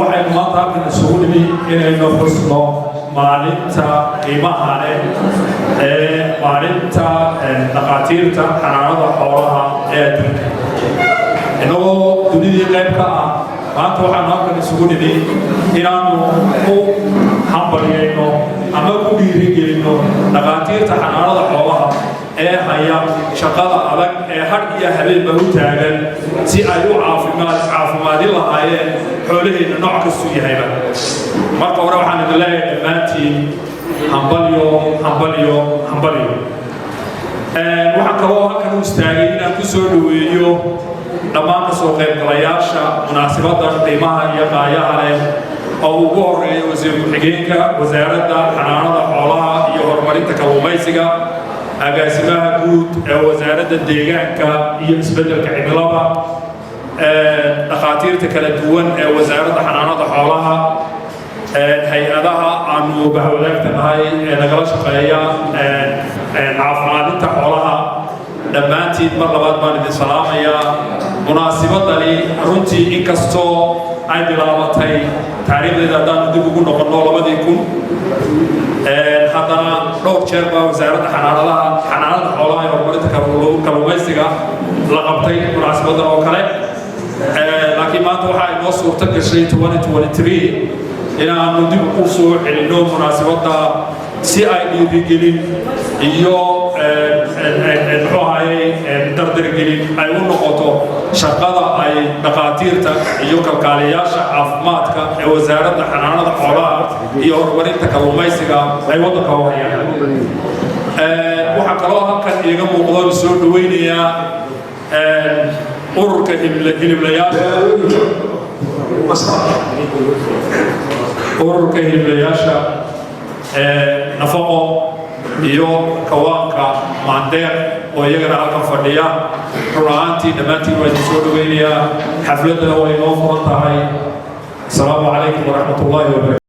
waxay maanta halkan isugu nimi inaynu xusno maalinta qiimaha leh ee maalinta dhaqaatiirta xanaanada xoolaha ee adduunka inagoo dunidii qayb ka ah maanta waxaanu halkan isugu nimi inaanu u hambalyayno ama ku dhiirigelinno dhaqaatiirta xanaanada xoolaha ee haya shaqada adag ee had iyo habeenba u taagan si ay u caafimaadin lahaayeen xoolaheena nooc kastuu yahayba marka hore waxaan idin leeyahay dhammaantiin hambalyo hambalyo hambalyo waxaan kaloo halkan u istaagay inaan ku soo dhoweeyo dhammaan kasoo qaybgalayaasha munaasabadan qiimaha iyo qaayaha leh oo ugu horeeya wasiir ku-xigeenka wasaaradda xanaanada xoolaha iyo horumarinta kalluumaysiga agaasimaha guud ee wasaaradda deegaanka iyo isbeddelka cimilada dhaqaatiirta kala duwan ee wasaaradda xanaanada xoolaha hay-adaha aanu bahwadaagta nahay ee nagala shaqeeya caafimaadinta xoolaha dhammaantiin mar labaad baan idin salaamayaa munaasibadani runtii inkastoo ay bilaabatay taariikhdeeda haddaanu dib ugu noqonno 2000 haddana dhowr jeer baa wasaaradda xanaanada xoolaha ee horumarinta kalluumaysiga la qabtay munaasabadan oo kale laakiin maanta waxaa inoo suurto gashay 2023 inaanu dib u soo celinno munaasabadda si ay dhiirigelin iyo dardargelin ay u noqoto shaqada ay dhaqaatiirta iyo kalkaaliyayaasha caafimaadka ee wasaaradda xanaanada xoolaha iyo horumarinta kalluumaysiga ay waddanka u hayaan waxaa kaloo halkan iiga muuqdo soo dhaweynayaa ururka hiliblayaasha nafaqo iyo kawaanka maandeeq oo iyagana halkan fadhiya run ahaantii dhammaantiin waa idin soo dhaweynayaa xafladana way inoo furan tahay asalaamu calaykum waraxmat ullaahi wabarakatu